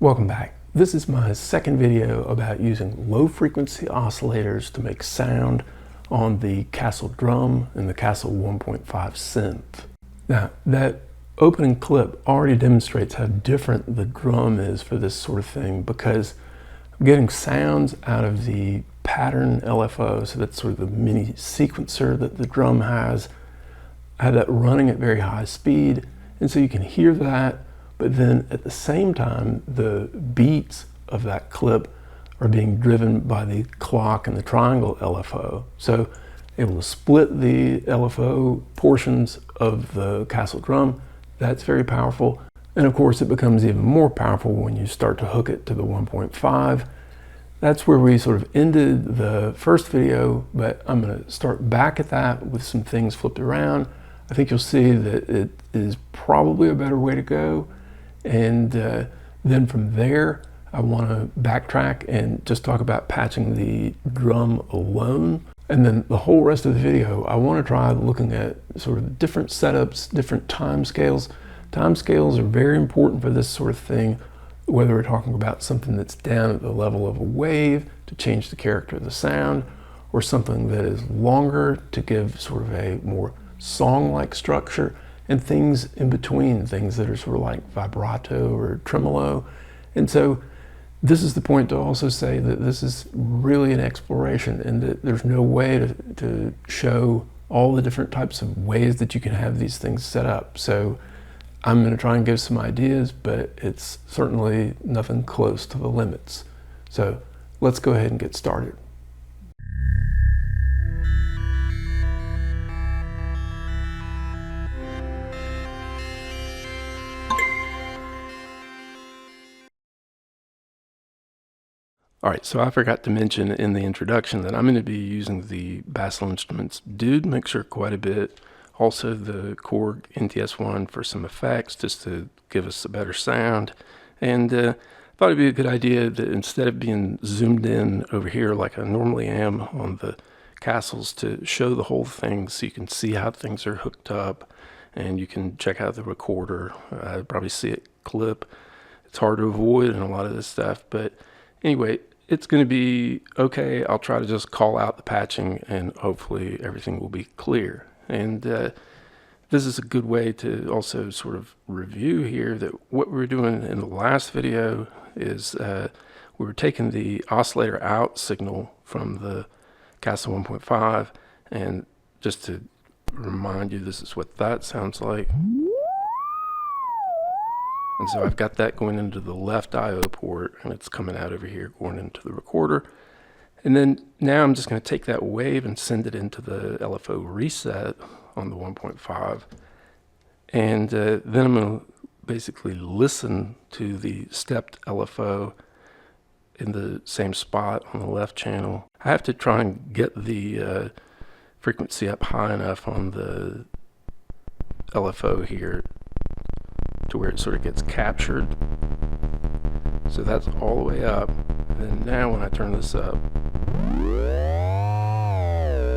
Welcome back. This is my second video about using low frequency oscillators to make sound on the Kastle Drum and the Kastle 1.5 synth. Now, that opening clip already demonstrates how different the drum is for this sort of thing, because I'm getting sounds out of the pattern LFO, so that's sort of the mini sequencer that the drum has. I have that running at very high speed, and so you can hear that, but then at the same time, the beats of that clip are being driven by the clock and the triangle LFO. So able to split the LFO portions of the Kastle Drum, that's very powerful. And of course, it becomes even more powerful when you start to hook it to the 1.5. That's where we sort of ended the first video, but I'm going to start back at that with some things flipped around. I think you'll see that it is probably a better way to go. And then from there, I want to backtrack and just talk about patching the drum alone. And then the whole rest of the video, I want to try looking at sort of different setups, different time scales. Time scales are very important for this sort of thing, whether we're talking about something that's down at the level of a wave to change the character of the sound, or something that is longer to give sort of a more song-like structure, and things in between, things that are sort of like vibrato or tremolo. And so this is the point to also say that this is really an exploration, and that there's no way to show all the different types of ways that you can have these things set up. So I'm going to try and give some ideas, but it's certainly nothing close to the limits. So let's go ahead and get started. All right, so I forgot to mention in the introduction that I'm going to be using the Bastl Instruments Dude mixer quite a bit. Also the Korg NTS-1 for some effects, just to give us a better sound. And I thought it'd be a good idea that instead of being zoomed in over here like I normally am on the Kastles, to show the whole thing so you can see how things are hooked up, and you can check out the recorder. Probably see it clip. It's hard to avoid in a lot of this stuff, but anyway, it's going to be okay. I'll try to just call out the patching, and hopefully everything will be clear. And this is a good way to also sort of review here that what we were doing in the last video is we were taking the oscillator out signal from the Kastle 1.5, and just to remind you, this is what that sounds like. And so I've got that going into the left I/O port, and it's coming out over here going into the recorder. And then now I'm just going to take that wave and send it into the LFO reset on the 1.5. And then I'm going to basically listen to the stepped LFO in the same spot on the left channel. I have to try and get the frequency up high enough on the LFO here to where it sort of gets captured. So that's all the way up. And then now when I turn this up,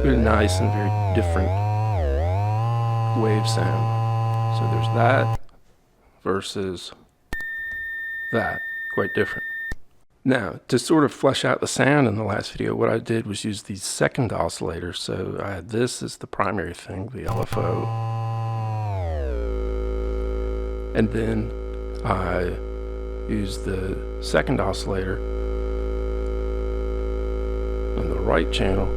very nice and very different wave sound. So there's that versus that, quite different. Now, to sort of flesh out the sound in the last video, what I did was use the second oscillator. So I had this as the primary thing, the LFO. And then I use the second oscillator on the right channel.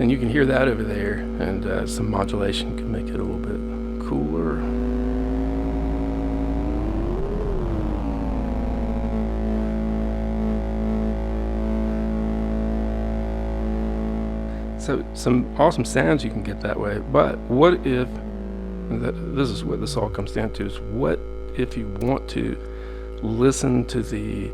And you can hear that over there, and some modulation can make it a little bit cooler. So some awesome sounds you can get that way, but what if, this is what this all comes down to, is what if you want to listen to the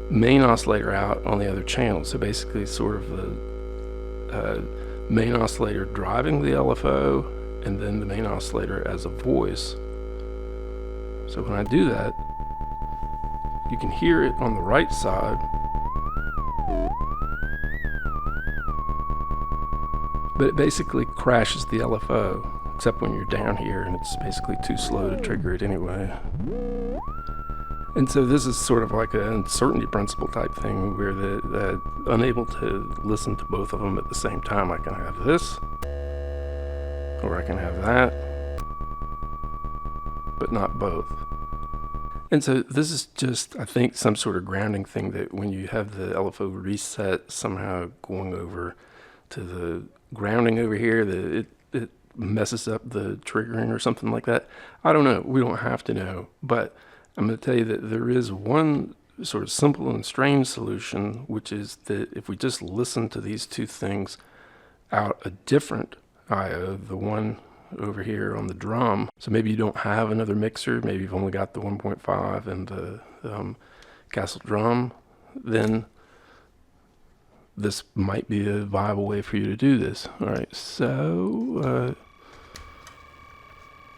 main oscillator out on the other channel? So basically sort of the main oscillator driving the LFO, and then the main oscillator as a voice. So when I do that, you can hear it on the right side. but it basically crashes the LFO, except when you're down here and it's basically too slow to trigger it anyway. And so this is sort of like an uncertainty principle type thing where the unable to listen to both of them at the same time. I can have this, or I can have that, but not both. And so this is just, I think, some sort of grounding thing that when you have the LFO reset, somehow going over to the grounding over here, that it messes up the triggering or something like that. I don't know. We don't have to know. But I'm going to tell you that there is one sort of simple and strange solution, which is that if we just listen to these two things out a different I/O, the one over here on the drum, so maybe you don't have another mixer, maybe you've only got the 1.5 and the Kastle Drum, then this might be a viable way for you to do this. All right, so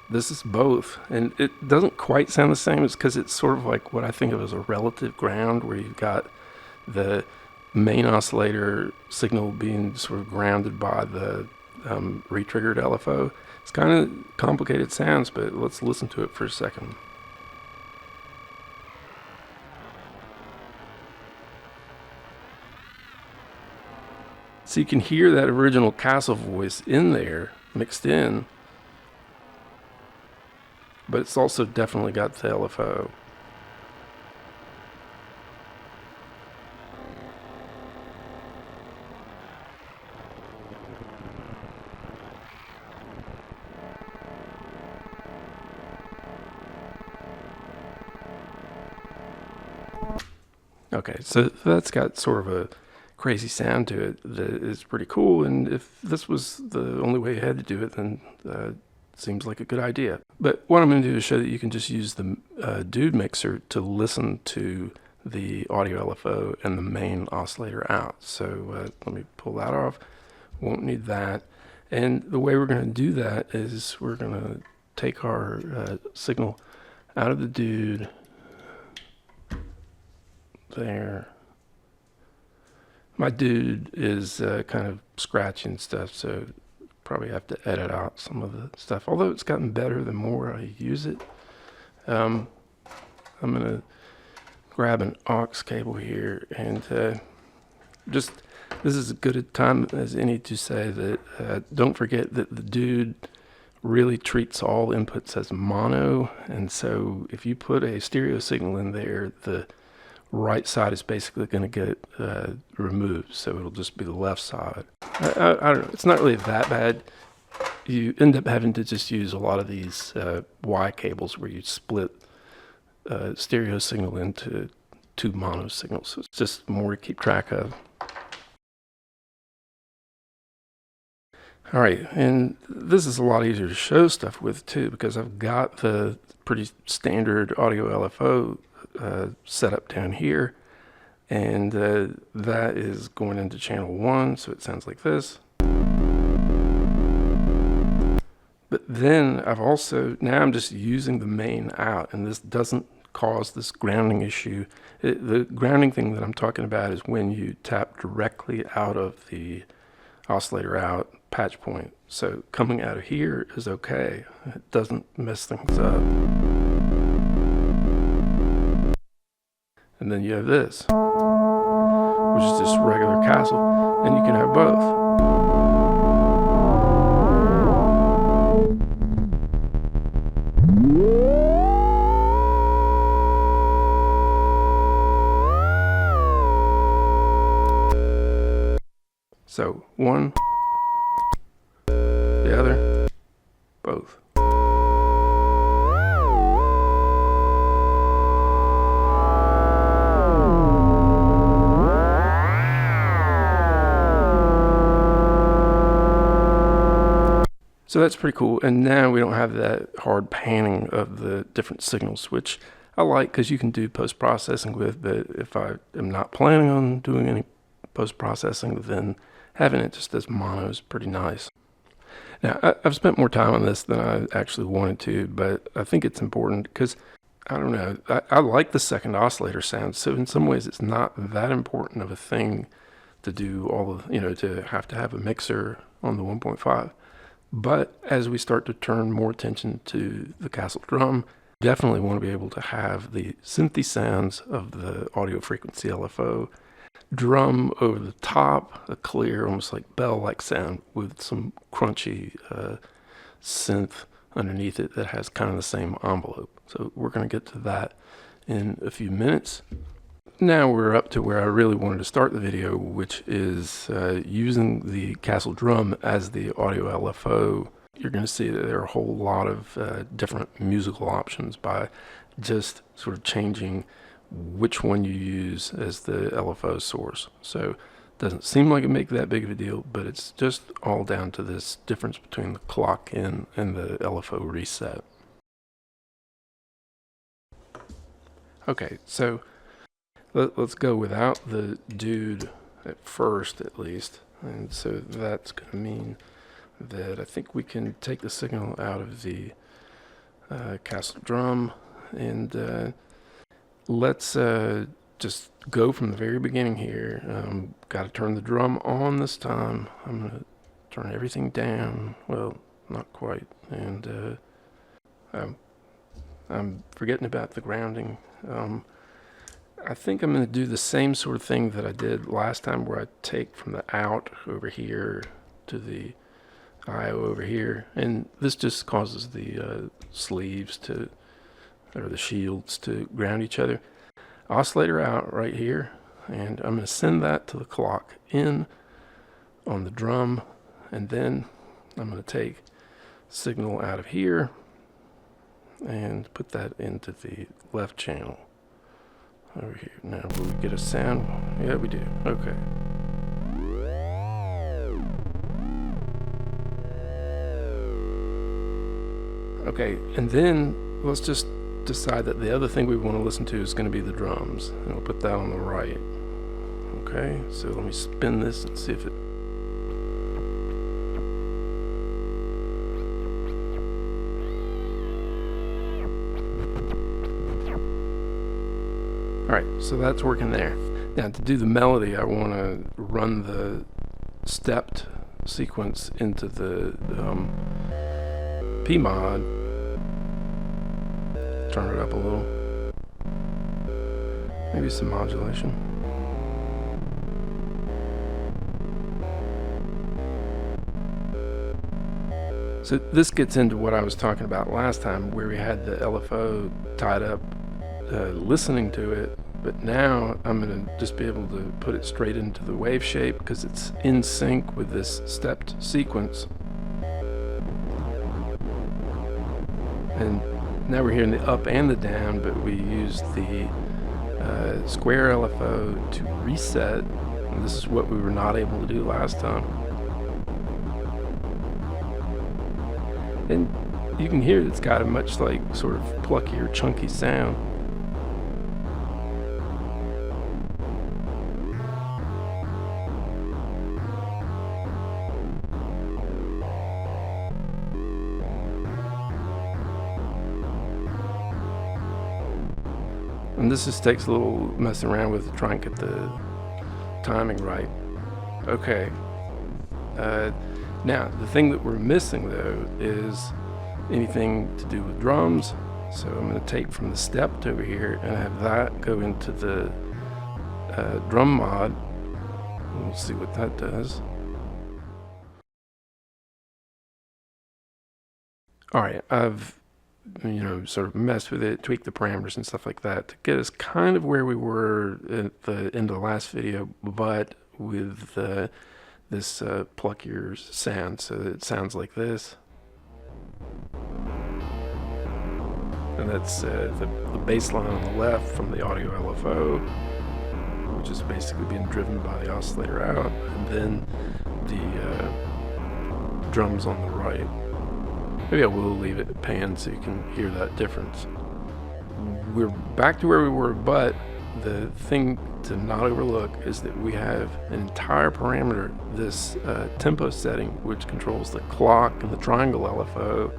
this is both, and it doesn't quite sound the same. It's because it's sort of like what I think of as a relative ground, where you've got the main oscillator signal being sort of grounded by the retriggered LFO. It's kind of complicated sounds, but let's listen to it for a second. So you can hear that original Kastle voice in there, mixed in, but it's also definitely got the LFO. Okay, so that's got sort of a crazy sound to it that is pretty cool, and if this was the only way you had to do it, then seems like a good idea. But what I'm going to do is show that you can just use the Dude mixer to listen to the audio LFO and the main oscillator out. So let me pull that off. Won't need that. And the way we're going to do that is we're going to take our signal out of the Dude there. My Dude is kind of scratchy and stuff, so probably have to edit out some of the stuff, although it's gotten better the more I use it. I'm gonna grab an aux cable here, and just this is as good a time as any to say that don't forget that the Dude really treats all inputs as mono, and so if you put a stereo signal in there, the right side is basically going to get removed, so it'll just be the left side. I don't know, it's not really that bad. You end up having to just use a lot of these Y cables where you split stereo signal into two mono signals, so it's just more to keep track of. All right, and this is a lot easier to show stuff with too, because I've got the pretty standard audio LFO set up down here, and that is going into channel 1, so it sounds like this. But then I've also, now I'm just using the main out, and this doesn't cause this grounding issue. The grounding thing that I'm talking about is when you tap directly out of the oscillator out patch point. So coming out of here is okay. It doesn't mess things up. And then you have this, which is just regular Kastle, and you can have both. So one, the other, both. So that's pretty cool, and now we don't have that hard panning of the different signals, which I like because you can do post-processing with, but if I am not planning on doing any post-processing, then having it just as mono is pretty nice. Now, I've spent more time on this than I actually wanted to, but I think it's important because, I don't know, I like the second oscillator sound, so in some ways it's not that important of a thing to do all of, to have a mixer on the 1.5. But as we start to turn more attention to the Kastle Drum, definitely want to be able to have the synthy sounds of the audio frequency LFO, drum over the top, a clear, almost like bell-like sound with some crunchy synth underneath it that has kind of the same envelope. So we're going to get to that in a few minutes. Now we're up to where I really wanted to start the video, which is using the Kastle Drum as the audio LFO. You're going to see that there are a whole lot of different musical options by just sort of changing which one you use as the LFO source. So it doesn't seem like it makes that big of a deal, but it's just all down to this difference between the clock in and the LFO reset. Okay, so let's go without the dude at first, at least. And so that's going to mean that I think we can take the signal out of the Kastle Drum, and let's just go from the very beginning here. Got to turn the drum on this time. I'm going to turn everything down. Well, not quite. And I'm forgetting about the grounding. I think I'm going to do the same sort of thing that I did last time, where I take from the out over here to the IO over here, and this just causes the sleeves to, or the shields to ground each other. Oscillator out right here, and I'm going to send that to the clock in on the drum, and then I'm going to take signal out of here and put that into the left channel over here. Now, will we get a sound? Yeah, we do. Okay. Okay, and then let's just decide that the other thing we want to listen to is going to be the drums. And we'll put that on the right. Okay, so let me spin this and see if it... Alright, so that's working there. Now to do the melody, I want to run the stepped sequence into the P mod. Turn it up a little. Maybe some modulation. So this gets into what I was talking about last time, where we had the LFO tied up listening to it, but now I'm going to just be able to put it straight into the wave shape because it's in sync with this stepped sequence. And now we're hearing the up and the down, but we used the square LFO to reset, and this is what we were not able to do last time. And you can hear it's got a much like sort of pluckier, chunky sound. And this just takes a little messing around with to try and get the timing right. Okay. Now, the thing that we're missing though is anything to do with drums. So I'm going to take from the stepped over here and have that go into the drum mod. We'll see what that does. Alright, I've sort of messed with it, tweaked the parameters and stuff like that to get us kind of where we were at the end of the last video, but with this pluckier sound. So it sounds like this. And that's the bass line on the left from the audio LFO, which is basically being driven by the oscillator out, and then the drums on the right. Maybe I will leave it pan so you can hear that difference. We're back to where we were, but the thing to not overlook is that we have an entire parameter, this tempo setting, which controls the clock and the triangle LFO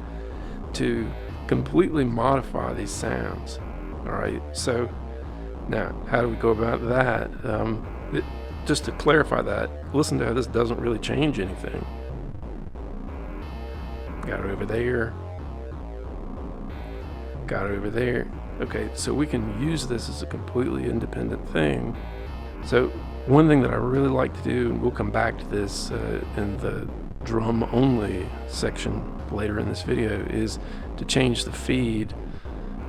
to completely modify these sounds. Alright, so now how do we go about that? just to clarify that, listen to how this doesn't really change anything. Got it over there. Got it over there. Okay, so we can use this as a completely independent thing. So one thing that I really like to do, and we'll come back to this in the drum only section later in this video, is to change the feed,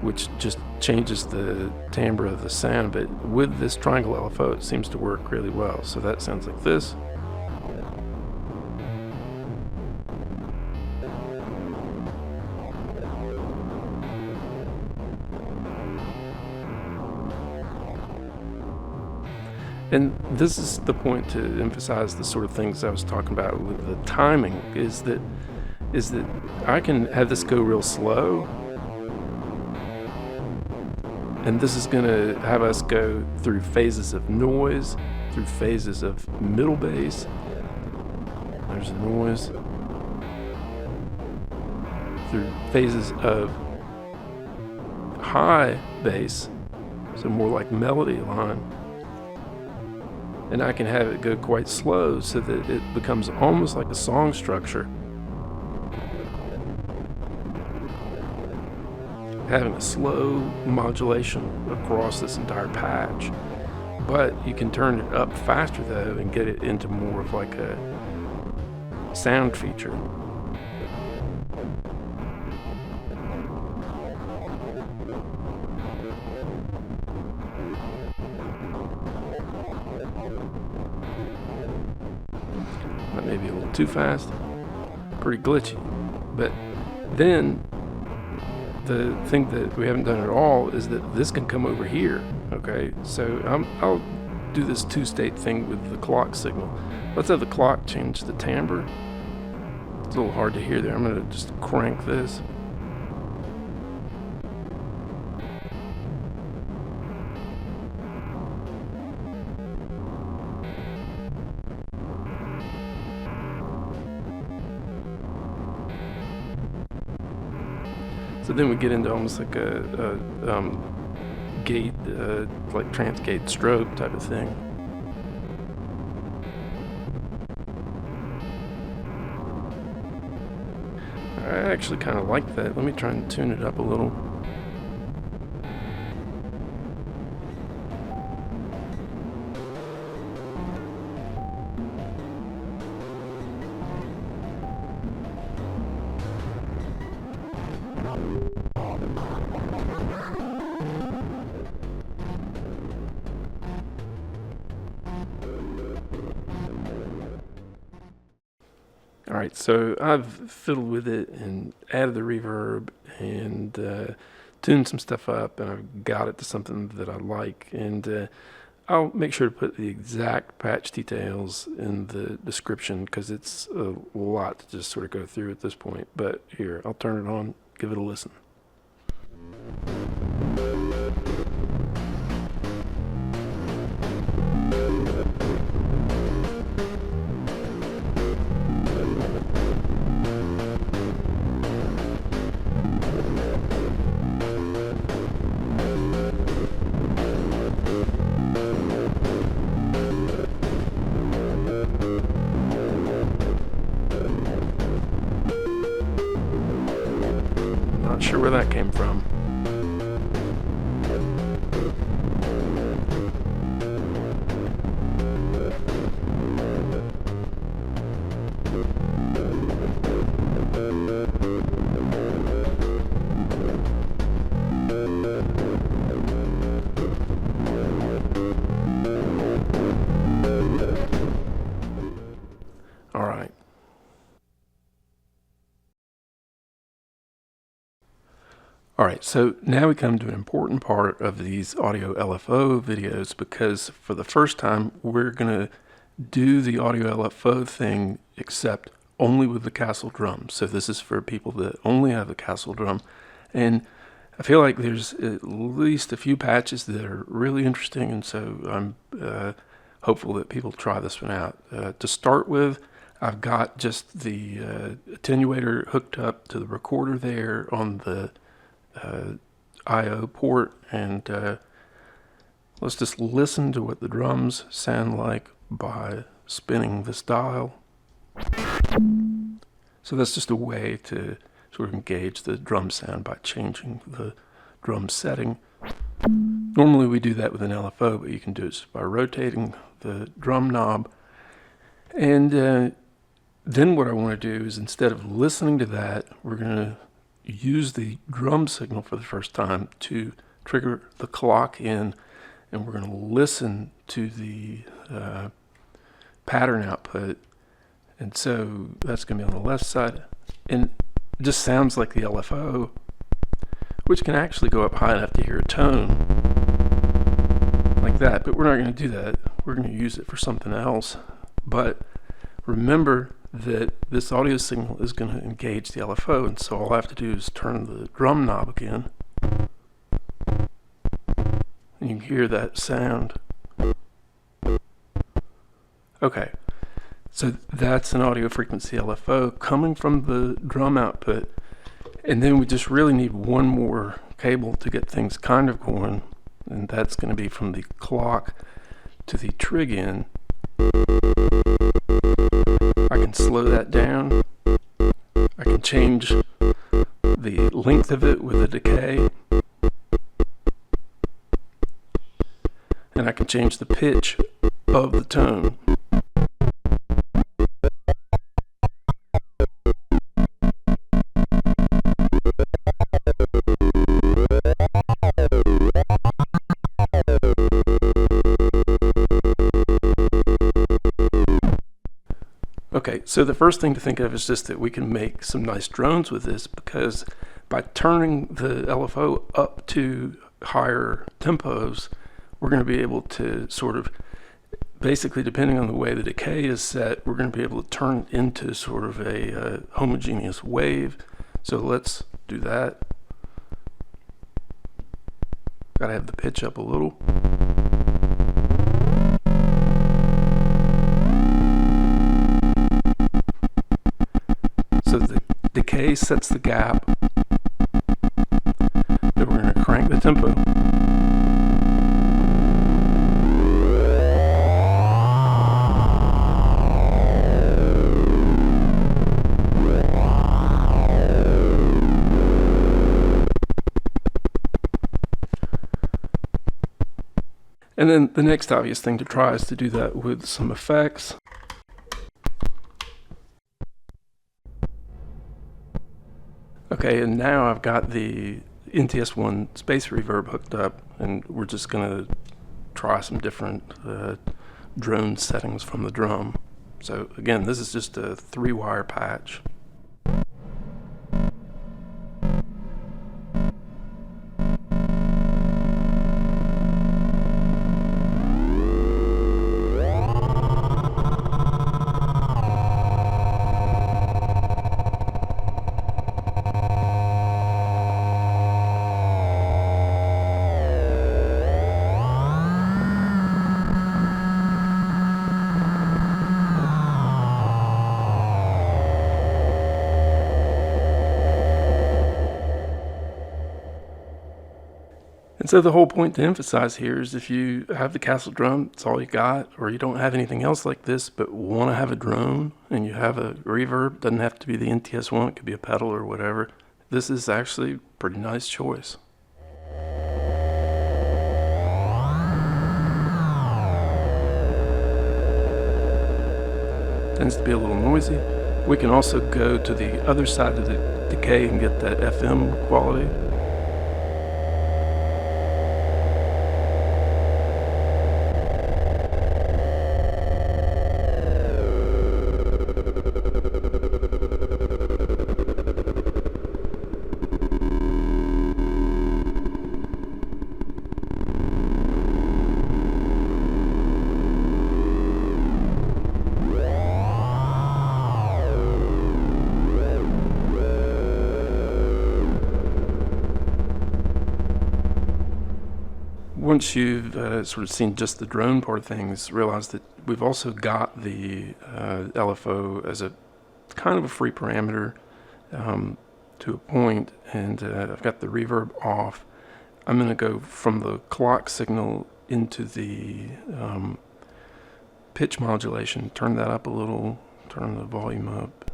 which just changes the timbre of the sound. But with this triangle LFO, it seems to work really well. So that sounds like this. And this is the point to emphasize the sort of things I was talking about with the timing, is that I can have this go real slow, and this is going to have us go through phases of noise, through phases of middle bass. There's the noise. Through phases of high bass, so more like melody line. And I can have it go quite slow so that it becomes almost like a song structure. Having a slow modulation across this entire patch. But you can turn it up faster though and get it into more of like a sound feature. That may be a little too fast, pretty glitchy. But then the thing that we haven't done at all is that this can come over here. Okay, so I'll do this two-state thing with the clock signal. Let's have the clock change the timbre. It's a little hard to hear there. I'm going to just crank this. So then we get into almost like a gate, like trans-gate strobe type of thing. I actually kind of like that. Let me try and tune it up a little. Alright, so I've fiddled with it and added the reverb and tuned some stuff up, and I've got it to something that I like, and I'll make sure to put the exact patch details in the description because it's a lot to just sort of go through at this point. But here, I'll turn it on, give it a listen. Not sure where that came from. All right. Alright, so now we come to an important part of these audio LFO videos, because for the first time we're going to do the audio LFO thing except only with the Kastle Drum. So this is for people that only have the Kastle Drum, and I feel like there's at least a few patches that are really interesting, and so I'm hopeful that people try this one out. To start with, I've got just the attenuator hooked up to the recorder there on the I/O port, and let's just listen to what the drums sound like by spinning this dial. So that's just a way to sort of engage the drum sound by changing the drum setting. Normally we do that with an LFO, but you can do it just by rotating the drum knob. And then what I want to do is, instead of listening to that, we're going to use the drum signal for the first time to trigger the clock in, and we're going to listen to the pattern output. And so that's going to be on the left side, and it just sounds like the LFO, which can actually go up high enough to hear a tone like that, but we're not going to do that. We're going to use it for something else. But remember that this audio signal is going to engage the LFO, and so all I have to do is turn the drum knob again, and you can hear that sound. Okay, so that's an audio frequency LFO coming from the drum output, and then we just really need one more cable to get things kind of going, and that's going to be from the clock to the trig in. I can slow that down. I can change the length of it with a decay, and I can change the pitch of the tone. Okay, so the first thing to think of is just that we can make some nice drones with this, because by turning the LFO up to higher tempos, we're going to be able to sort of, basically depending on the way the decay is set, we're going to be able to turn it into sort of a homogeneous wave. So let's do that. Got to have the pitch up a little. So the decay sets the gap. Then we're going to crank the tempo. And then the next obvious thing to try is to do that with some effects. Okay, and now I've got the NTS-1 space reverb hooked up, and we're just going to try some different drone settings from the drum. So again, this is just a 3-wire patch. And so the whole point to emphasize here is, if you have the Kastle Drum, it's all you got, or you don't have anything else like this but want to have a drone and you have a reverb, doesn't have to be the NTS-1, it could be a pedal or whatever, this is actually a pretty nice choice. Tends to be a little noisy. We can also go to the other side of the decay and get that FM quality. Once you've sort of seen just the drone part of things, realize that we've also got the LFO as a kind of a free parameter to a point, and I've got the reverb off. I'm going to go from the clock signal into the pitch modulation. Turn that up a little, turn the volume up.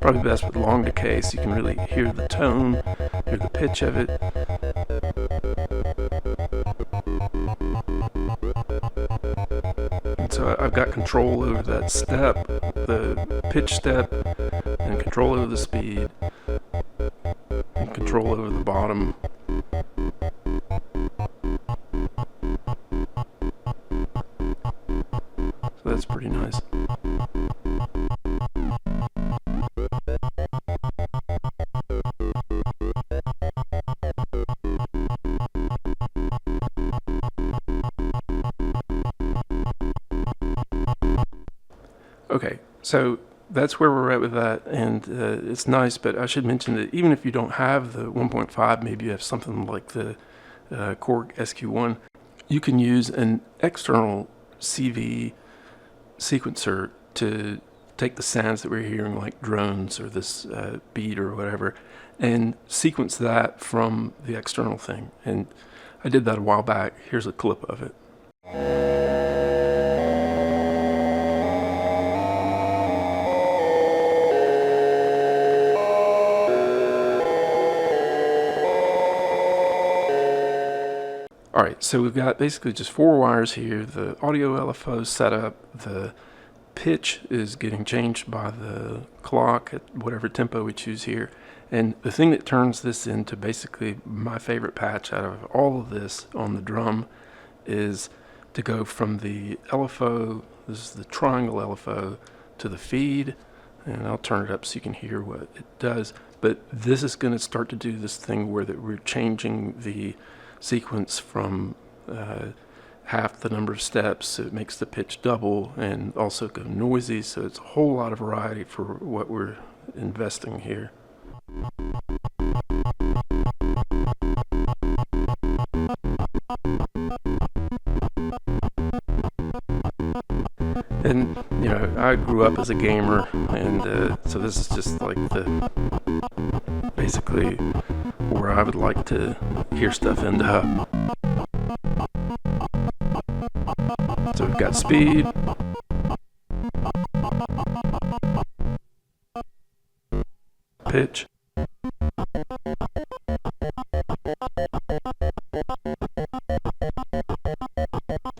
Probably best with long decay so you can really hear the tone, hear the pitch of it. And so I've got control over that step, the pitch step, and control over the speed, and control over the bottom. So that's pretty nice. Okay, so that's where we're at with that, and it's nice, but I should mention that even if you don't have the 1.5, maybe you have something like the Korg SQ1, you can use an external CV sequencer to take the sounds that we're hearing, like drones or this beat or whatever, and sequence that from the external thing. And I did that a while back. Here's a clip of it. Alright, so we've got basically just 4 wires here. The audio LFO setup, the pitch is getting changed by the clock at whatever tempo we choose here. And the thing that turns this into basically my favorite patch out of all of this on the drum is to go from the LFO, this is the triangle LFO, to the feed. And I'll turn it up so you can hear what it does. But this is going to start to do this thing where that we're changing the sequence from half the number of steps, so it makes the pitch double and also go noisy, so it's a whole lot of variety for what we're investing here. And you know, I grew up as a gamer, and so this is just like the basically where I would like to hear stuff end up. So we've got speed, pitch,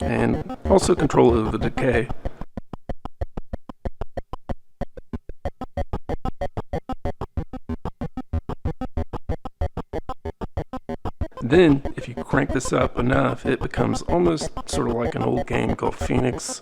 and also control over the decay. Then, if you crank this up enough, it becomes almost sort of like an old game called Phoenix.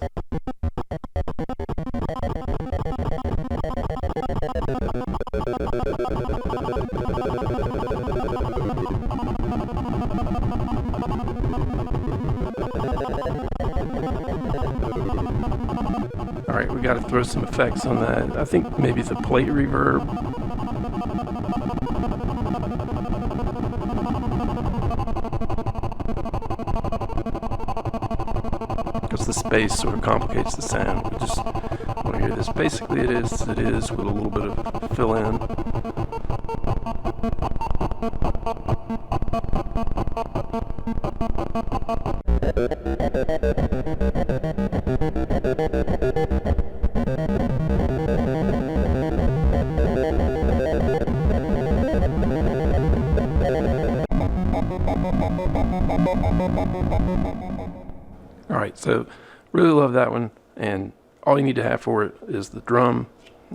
Alright, we got to throw some effects on that. I think maybe the plate reverb. The space sort of complicates the sound. We just want to hear this. Basically it is with a little bit of fill in. Alright, so really love that one, and all you need to have for it is the drum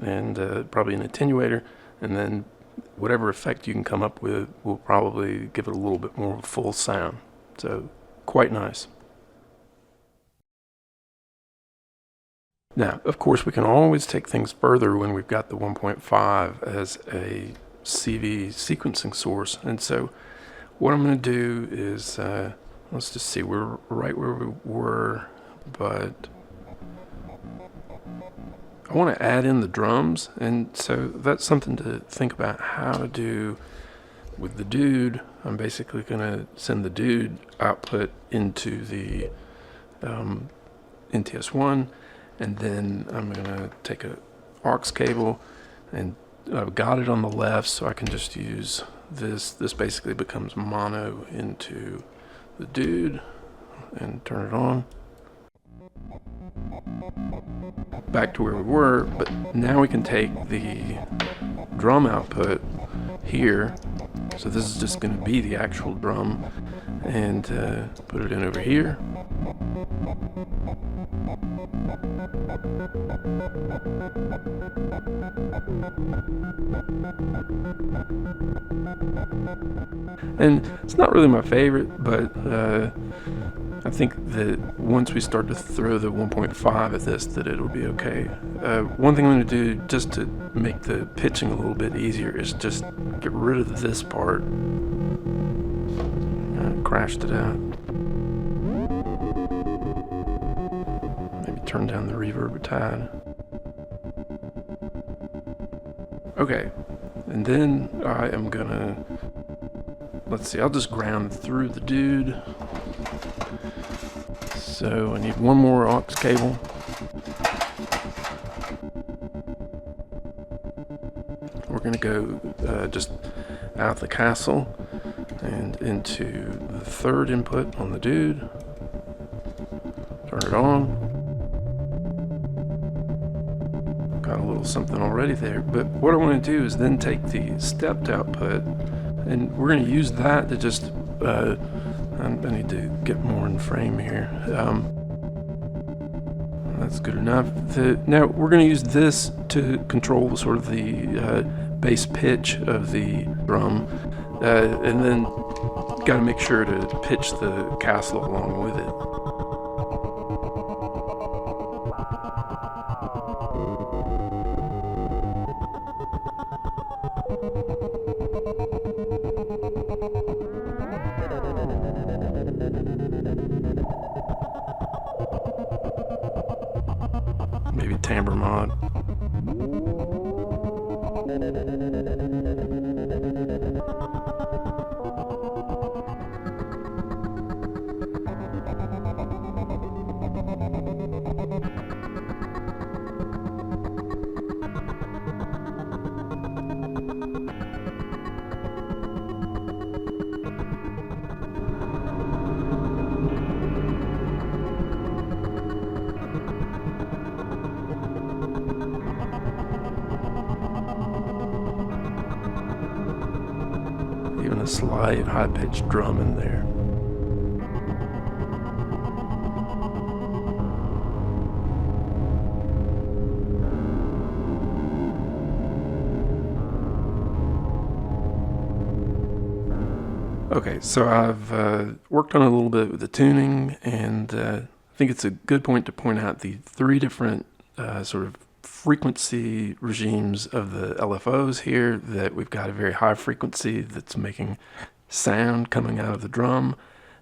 and probably an attenuator, and then whatever effect you can come up with will probably give it a little bit more of a full sound. So quite nice. Now, of course, we can always take things further when we've got the 1.5 as a CV sequencing source, and so what I'm going to do is let's just see, we're right where we were, but I want to add in the drums, and so that's something to think about how to do with the Dude. I'm basically going to send the Dude output into the NTS-1, and then I'm gonna take a aux cable, and I've got it on the left, so I can just use this. This basically becomes mono into the Dude, and turn it on. Back to where we were, but now we can take the drum output here. So this is just going to be the actual drum, and put it in over here. And it's not really my favorite, but I think that once we start to throw the 1.5 at this, that it'll be okay. One thing I'm going to do just to make the pitching a little bit easier is just get rid of this part. Crashed it out. Maybe turn down the reverb a tad. Okay, and then I am gonna, let's see, I'll just ground through the Dude. So I need one more aux cable. We're gonna go just out the Kastle and into the third input on the Dude. Turn it on. Got a little something already there, but what I want to do is then take the stepped output, and we're going to use that to just I need to get more in frame here. That's good enough. Now we're going to use this to control sort of the bass pitch of the drum, and then got to make sure to pitch the Kastle along with it. Maybe timbre mod. Even a slight high-pitched drum in there. Okay, so I've worked on it a little bit with the tuning, and I think it's a good point to point out the three different sort of frequency regimes of the LFOs here. That we've got a very high frequency that's making sound coming out of the drum,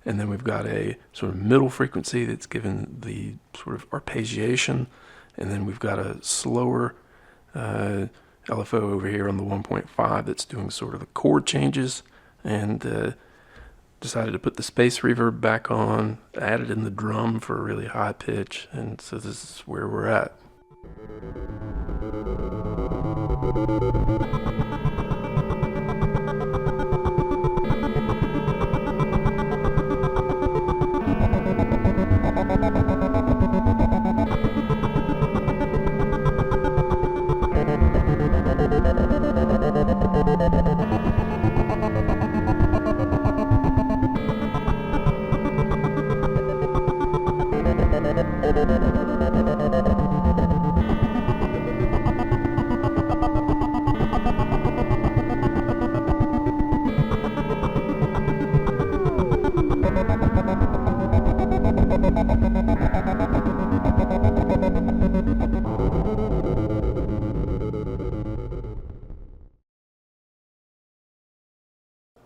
and then we've got a sort of middle frequency that's given the sort of arpeggiation, and then we've got a slower LFO over here on the 1.5 that's doing sort of the chord changes, and decided to put the space reverb back on, added in the drum for a really high pitch, and so this is where we're at.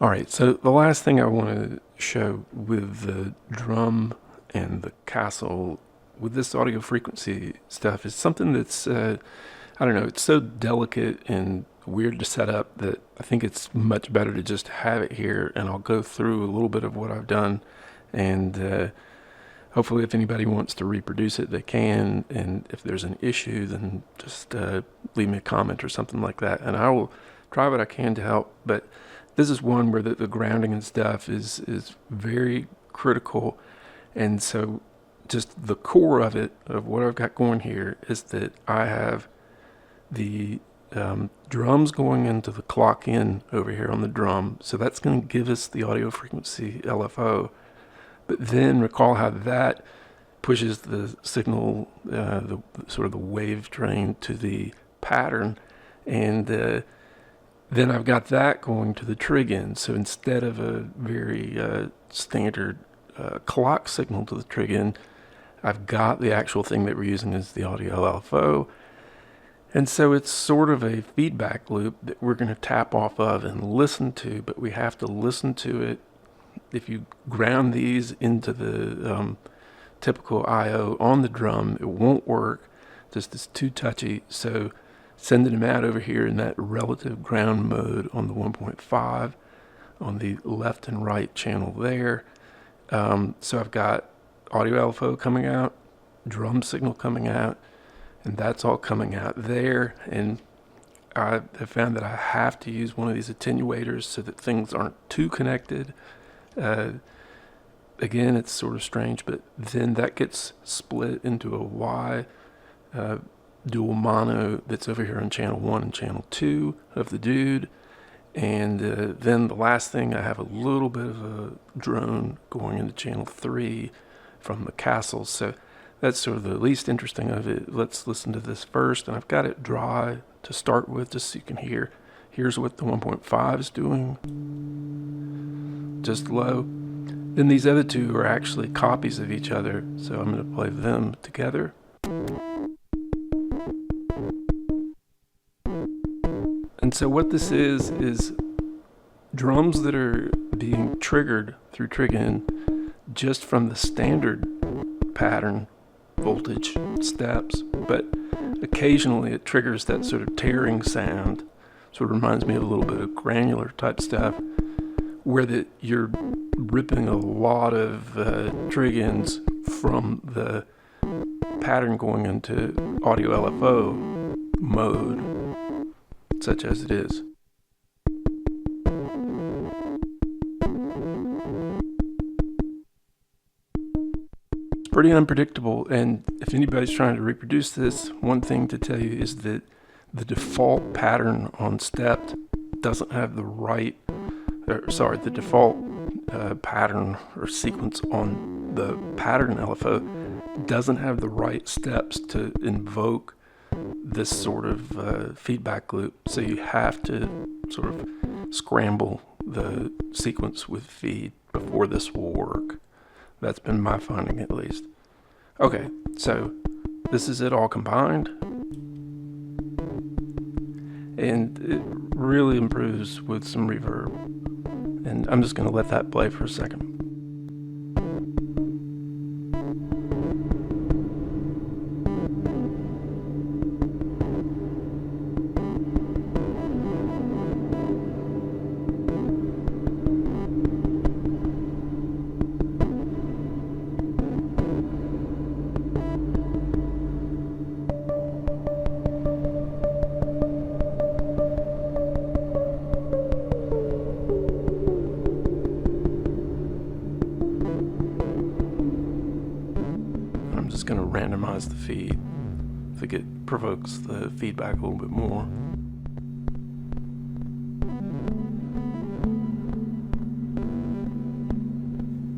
Alright, so the last thing I want to show with the drum and the Kastle with this audio frequency stuff is something that's, I don't know, it's so delicate and weird to set up that I think it's much better to just have it here, and I'll go through a little bit of what I've done. And hopefully if anybody wants to reproduce it, they can, and if there's an issue, then just leave me a comment or something like that, and I will try what I can to help. But this is one where the grounding and stuff is very critical, and so just the core of it, of what I've got going here, is that I have the drums going into the clock in over here on the drum, so that's going to give us the audio frequency LFO. But then recall how that pushes the signal, the sort of the wave train to the pattern, and then I've got that going to the trig end. So instead of a very standard clock signal to the trig end, I've got the actual thing that we're using as the audio LFO. And so it's sort of a feedback loop that we're going to tap off of and listen to, but we have to listen to it. If you ground these into the typical I/O on the drum, it won't work. Just it's too touchy. So sending them out over here in that relative ground mode on the 1.5 on the left and right channel there. So I've got audio LFO coming out, drum signal coming out, and that's all coming out there. And I have found that I have to use one of these attenuators so that things aren't too connected. Again, it's sort of strange, but then that gets split into a Y dual mono that's over here on channel 1 and channel 2 of the Dude. And then the last thing, I have a little bit of a drone going into channel 3 from the Kastles. So that's sort of the least interesting of it. Let's listen to this first, and I've got it dry to start with just so you can hear. Here's what the 1.5 is doing, just low. Then these other two are actually copies of each other, so I'm going to play them together. And so what this is drums that are being triggered through trig end just from the standard pattern voltage steps, but occasionally it triggers that sort of tearing sound. Sort of reminds me of a little bit of granular type stuff, where you're ripping a lot of trig ends from the pattern going into audio LFO mode, such as it is. It's pretty unpredictable, and if anybody's trying to reproduce this, one thing to tell you is that the default pattern on stepped doesn't have the right, the default pattern or sequence on the pattern LFO doesn't have the right steps to invoke this sort of feedback loop. So you have to sort of scramble the sequence with feed before this will work. That's been my finding, at least. Okay, so this is it all combined, and it really improves with some reverb. And I'm just going to let that play for a second. I'm just going to randomize the feed. I think it provokes the feedback a little bit more.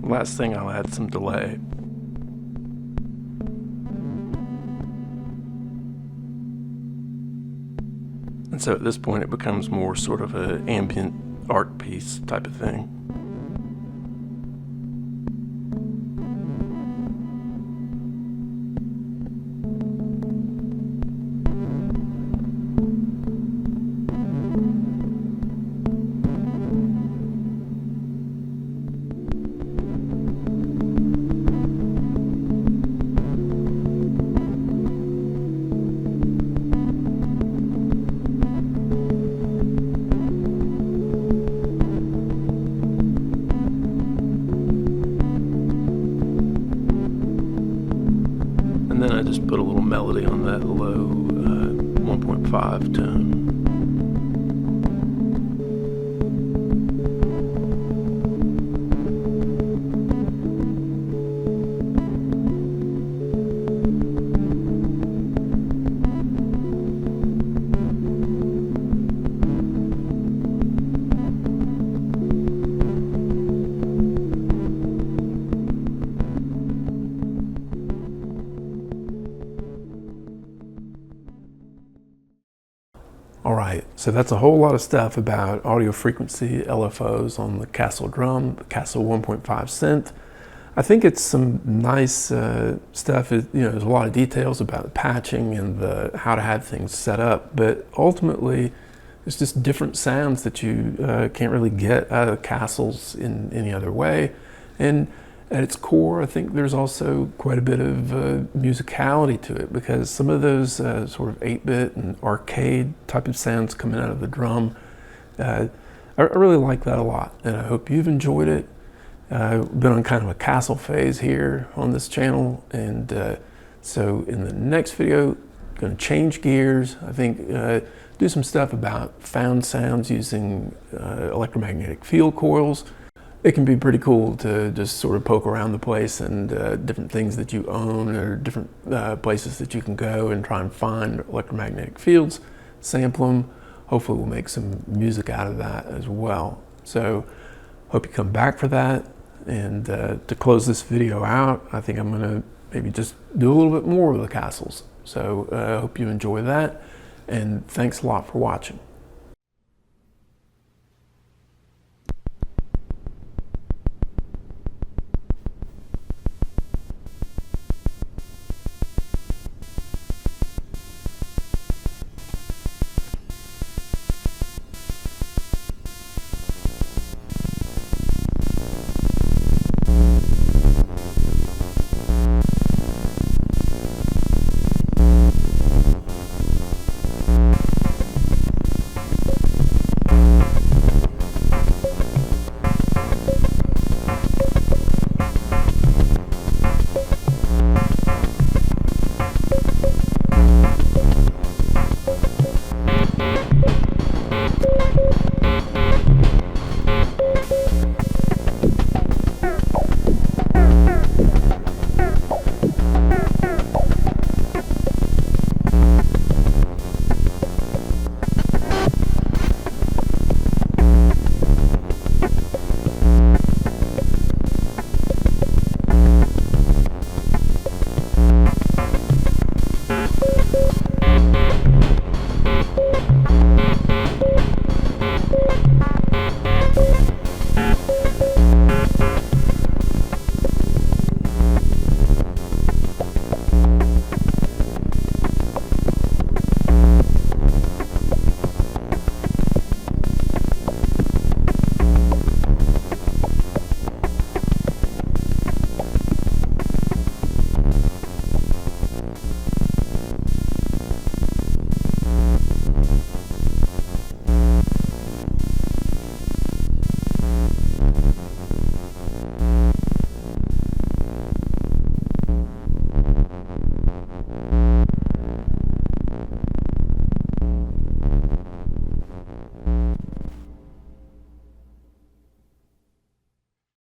Last thing, I'll add some delay. And so at this point it becomes more sort of an ambient art piece type of thing. and then I just put a little melody on that low 1.5 tone. All right, so that's a whole lot of stuff about audio frequency LFOs on the Kastle Drum, the Kastle 1.5 synth. I think it's some nice stuff. There's a lot of details about patching and how to have things set up, but ultimately it's just different sounds that you can't really get out of Kastles in any other way. And at its core, I think there's also quite a bit of musicality to it, because some of those sort of 8-bit and arcade type of sounds coming out of the drum, I really like that a lot, and I hope you've enjoyed it. I've been on kind of a Kastle phase here on this channel, and so in the next video, I'm going to change gears. I think do some stuff about found sounds using electromagnetic field coils. It can be pretty cool to just sort of poke around the place and different things that you own, or different places that you can go and try and find electromagnetic fields, sample them. Hopefully we'll make some music out of that as well. So hope you come back for that. And to close this video out, I think I'm gonna maybe just do a little bit more with the Kastles. So I hope you enjoy that, and thanks a lot for watching.